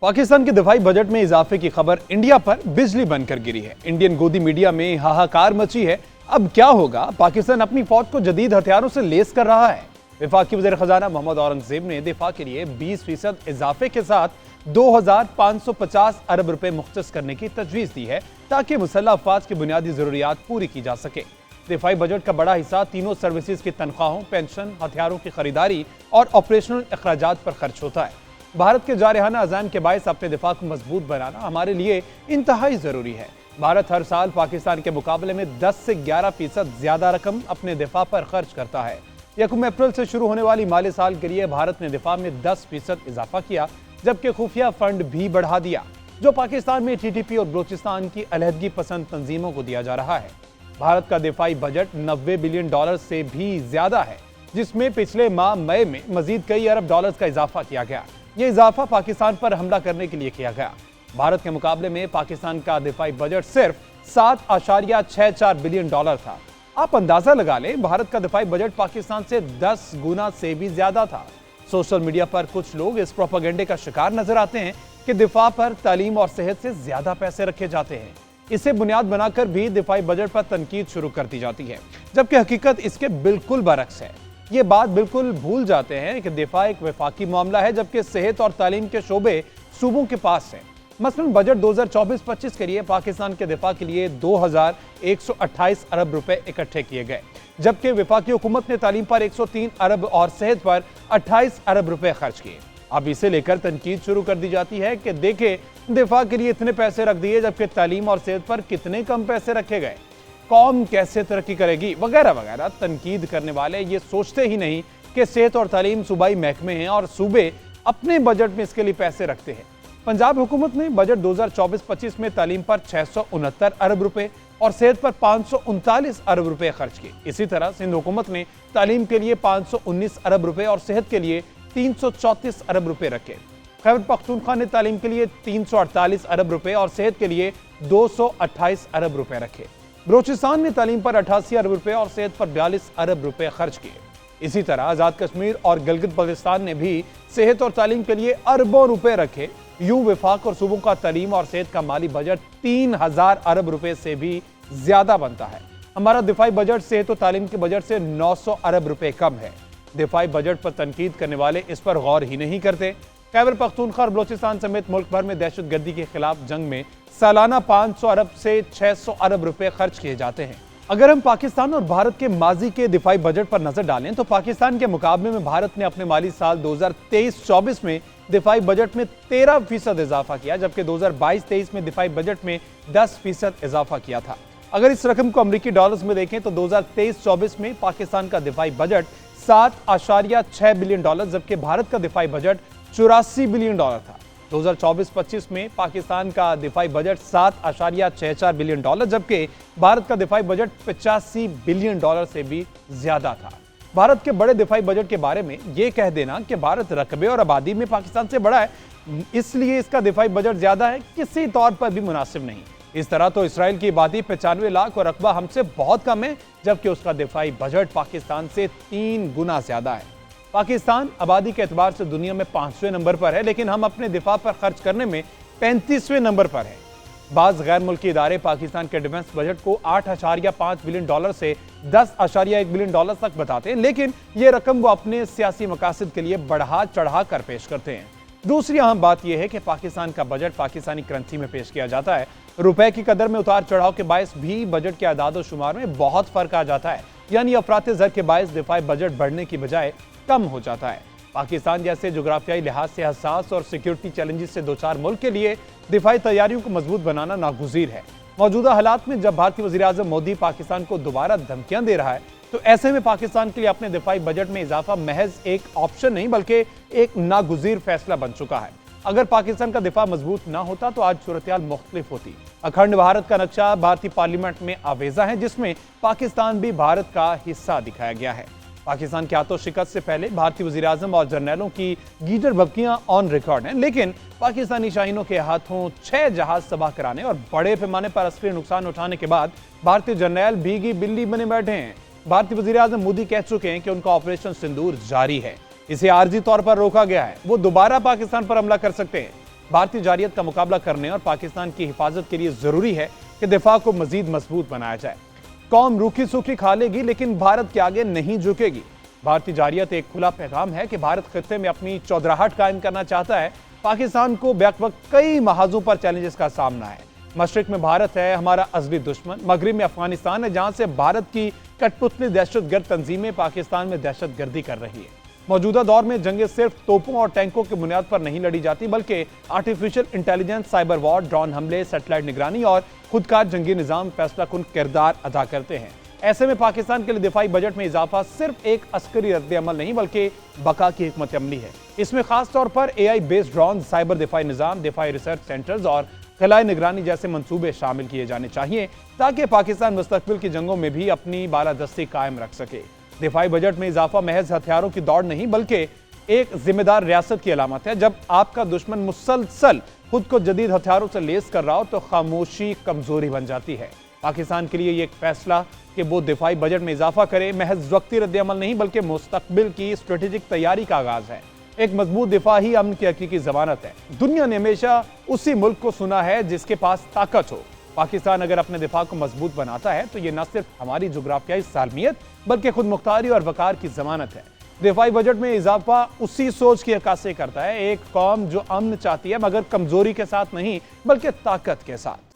पाकिस्तान के दिफाई बजट में इजाफे की खबर इंडिया पर बिजली बनकर गिरी है। इंडियन गोदी मीडिया में हाहाकार मची है। अब क्या होगा? पाकिस्तान अपनी फौज को जदीद हथियारों से लेस कर रहा है। वफाकी वज़ीर खजाना मोहम्मद औरंगजेब ने दिफा के लिए 20% इजाफे के साथ 2550 अरब रुपए मुख्तस करने की तजवीज दी है ताकि मुसल्लह अफवाज की बुनियादी जरूरियात पूरी की जा सके। दिफाई बजट का बड़ा हिस्सा तीनों सर्विसेज की तनख्वाहों, पेंशन, हथियारों की खरीदारी और ऑपरेशनल अखराजात पर खर्च होता है। भारत के जारहाना अज़ाम के बायस अपने दिफा को मजबूत बनाना हमारे लिए इंतहाई जरूरी है। भारत हर साल पाकिस्तान के मुकाबले में 10 से 11% ज्यादा रकम अपने दिफा पर खर्च करता है। 1 अप्रैल से शुरू होने वाली माली साल के लिए भारत ने दिफा में 10% इजाफा किया, जबकि खुफिया फंड भी बढ़ा दिया जो पाकिस्तान में TTP और बलूचिस्तान की अलहदगी पसंद तंजीमों को दिया जा रहा है। भारत का दिफाई बजट $90 बिलियन से भी ज्यादा है, जिसमें पिछले माह मई में मजीद कई अरब डॉलर्स का इजाफा किया गया। यह इजाफा पाकिस्तान पर हमला करने के लिए किया गया। भारत के मुकाबले में पाकिस्तान का दिफाई बजट सिर्फ $7.64 बिलियन था। आप अंदाजा लगा लें, भारत का दिफाई बजट पाकिस्तान से 10 गुना से भी ज्यादा था। सोशल मीडिया पर कुछ लोग इस प्रोपेगेंडे का शिकार नजर आते हैं कि दिफा पर तालीम और सेहत से ज्यादा पैसे रखे जाते हैं। इसे बुनियाद बनाकर भी दिफाई बजट पर तनकीद शुरू कर दी जाती है, जबकि हकीकत इसके बिल्कुल बरक्स है। ये बात बिल्कुल भूल जाते हैं कि दिफा एक वफाकी मामला है, जबकि सेहत और तालीम के शोबे सूबों के पास है। मसलन बजट 2024-25 के लिए पाकिस्तान के दिफा के लिए 2128 अरब रुपए इकट्ठे किए गए, जबकि वफाकी हुकूमत ने तालीम पर 103 अरब और सेहत पर 28 अरब रुपए खर्च किए। अब इसे लेकर तनकीद शुरू कर दी जाती है कि देखे दिफा के लिए इतने पैसे रख दिए, जबकि तालीम और सेहत पर कितने कम पैसे रखे गए, कौम कैसे तरक्की करेगी, वगैरह वगैरह। तनकीद करने वाले ये सोचते ही नहीं कि सेहत और तालीम सूबाई महकमे हैं और सूबे अपने बजट में इसके लिए पैसे रखते हैं। पंजाब हुकूमत ने बजट 2024-25 में तालीम पर 669 अरब रुपए और सेहत पर 539 अरब रुपए खर्च किए। इसी तरह सिंध हुकूमत ने तालीम के लिए 519 अरब रुपए और सेहत के लिए 334 अरब रुपए रखे। खैबर पख्तूनख्वा ने तालीम के लिए 348 अरब रुपए और सेहत के लिए 228 अरब रुपए रखे। बलूचिस्तान ने तालीम पर 88 अरब रुपए और सेहत पर 42 अरब रुपए खर्च किए। इसी तरह आजाद कश्मीर और गिलगित बल्तिस्तान ने भी सेहत और तालीम के लिए अरबों रुपए रखे। यूं वफाक और सूबों का तालीम और सेहत का माली बजट 3000 अरब रुपए से भी ज्यादा बनता है। हमारा दिफाई बजट सेहत और तालीम के बजट से 900 अरब रुपए कम है। दिफाई बजट पर तनकीद करने वाले इस पर गौर ही नहीं करते। खैबर पख्तूनख्वा और बलूचिस्तान समेत मुल्क भर में दहशतगर्दी के खिलाफ जंग में सालाना 500 अरब से 600 अरब रुपए खर्च किए जाते हैं। अगर हम पाकिस्तान और भारत के माजी के दिफाई बजट पर नजर डालें तो पाकिस्तान के मुकाबले में भारत ने अपने माली साल 2023-24 में दिफाई बजट में 13% इजाफा किया, जबकि 2022-23 में दिफाई बजट में 10% इजाफा किया था। अगर इस रकम को अमरीकी डॉलर्स में देखें तो 2023-24 में पाकिस्तान का दिफाई बजट 7.6 बिलियन डॉलर, जबकि भारत का दिफाई बजट 84 बिलियन डॉलर था। 2024-25 में पाकिस्तान का दिफाई बजट 7.64 बिलियन डॉलर, जबकि भारत का दिफाई बजट 85 बिलियन डॉलर से भी ज्यादा था। भारत के बड़े दिफाई बजट के बारे में यह कह देना कि भारत रकबे और आबादी में पाकिस्तान से बड़ा है, इसलिए इसका दिफाई बजट ज्यादा है, किसी तौर पर भी मुनासिब नहीं। इस तरह तो इसराइल की आबादी 95 लाख और रकबा हमसे बहुत कम है, जबकि उसका दिफाई बजट पाकिस्तान से 3 गुना ज्यादा है। पाकिस्तान आबादी के एतबार से दुनिया में 5वें नंबर पर है, लेकिन हम अपने दिफा पर खर्च करने में 35वें नंबर पर है। बाज़ गैर मुल्की इदारे पाकिस्तान के डिफेंस बजट को 8.5 बिलियन डॉलर से 10.1 बिलियन डॉलर तक बताते हैं, लेकिन ये रकम वो अपने सियासी मकासद के लिए बढ़ा चढ़ा कर पेश करते हैं। दूसरी अहम बात यह है कि पाकिस्तान का बजट पाकिस्तानी करेंसी में पेश किया जाता है। रुपए की कदर में उतार चढ़ाव के बायस भी बजट के आदाद और शुमार में बहुत फर्क आ जाता है, यानी अफरात ज़र के बायस दिफाई बजट बढ़ने की बजाय कम हो जाता है। पाकिस्तान जैसे जोग्राफियाई लिहाज से हसास और सिक्योरिटी चैलेंजेस से दो चार मुल्क के लिए दिफाई तैयारियों को मजबूत बनाना नागुज़ीर है। मौजूदा हालात में जब भारतीय वज़ीर आज़म मोदी पाकिस्तान को दोबारा धमकियां दे रहा है, तो ऐसे में पाकिस्तान के लिए अपने दिफाई बजट में इजाफा महज एक ऑप्शन नहीं बल्कि एक नागुज़ीर फैसला बन चुका है। अगर पाकिस्तान का दिफा मजबूत ना होता तो आज सूरत-ए-हाल मुख्तलिफ होती। अखंड भारत का नक्शा भारतीय पार्लियामेंट में आवेजा है, जिसमें पाकिस्तान भी भारत का हिस्सा दिखाया गया है। पाकिस्तान की आतो शिकस्त से पहले भारतीय वज़ीर आज़म और जर्नैलों की गीदड़ भभकियां ऑन रिकॉर्ड हैं, लेकिन पाकिस्तानी शाहीनों के हाथों 6 जहाज तबाह कराने और बड़े पैमाने पर अस्करी नुकसान उठाने के बाद भारतीय जर्नैल भीगी बिल्ली बने बैठे हैं। भारतीय वज़ीर आज़म मोदी कह चुके हैं कि उनका ऑपरेशन सिंदूर जारी है, इसे आर्जी तौर पर रोका गया है, वो दोबारा पाकिस्तान पर हमला कर सकते हैं। भारतीय जारियत का मुकाबला करने और पाकिस्तान की हिफाजत के लिए जरूरी है कि दिफा को मजीद मजबूत बनाया जाए। कौम रूखी सूखी खा लेगी लेकिन भारत के आगे नहीं झुकेगी। भारतीय जारियत एक खुला पैगाम है कि भारत खित्ते में अपनी चौधराहट कायम करना चाहता है। पाकिस्तान को बैक वक्त कई महाजों पर चैलेंजेस का सामना है। मशरिक में भारत है हमारा असली दुश्मन, मगरिब में अफगानिस्तान है जहां से भारत की कठपुतली दहशतगर्द तंजीमें पाकिस्तान में दहशतगर्दी कर रही है। मौजूदा दौर में जंगें सिर्फ तोपों और टैंकों की बुनियाद पर नहीं लड़ी जाती बल्कि artificial intelligence, cyber war, drone हमले, सैटेलाइट निगरानी और खुदकार जंगी निजाम फैसलाकुन किरदार अदा करते हैं। ऐसे में पाकिस्तान के लिए दिफाई बजट में इजाफा सिर्फ एक अस्करी रद्द-ए-अमल नहीं बल्कि बका की हिकमत अमली है। इसमें खास तौर पर AI बेस्ड ड्रोन, साइबर दिफाई निजाम, दिफाई रिसर्च सेंटर्स और खलाई निगरानी जैसे मंसूबे शामिल किए जाने चाहिए ताकि पाकिस्तान मुस्तकबिल की जंगों में भी अपनी बालादस्ती कायम रख सके। दिफाई बजट में इजाफा महज हथियारों की दौड़ नहीं बल्कि एक जिम्मेदार रियासत की अलामत है। जब आपका दुश्मन मुसलसल खुद को जदीद हथियारों से लेस कर रहा हो तो खामोशी कमजोरी बन जाती है। पाकिस्तान के लिए ये एक फैसला कि वो दिफाई बजट में इजाफा करे महज वक्ती रद्द-ए-अमल नहीं बल्कि मुस्तकबिल की स्ट्रेटेजिक तैयारी का आगाज है। एक मजबूत दिफा ही अमन की हकीकी जमानत है। दुनिया ने हमेशा उसी मुल्क को सुना है जिसके पास ताकत हो। पाकिस्तान अगर अपने दिफा को मजबूत बनाता है तो ये न सिर्फ हमारी जुग्राफियाई सालमियत बल्कि खुद मुख्तारी और वकार की जमानत है। दिफाई बजट में इजाफा उसी सोच की अक्कासी करता है, एक कौम जो अमन चाहती है मगर कमजोरी के साथ नहीं बल्कि ताकत के साथ।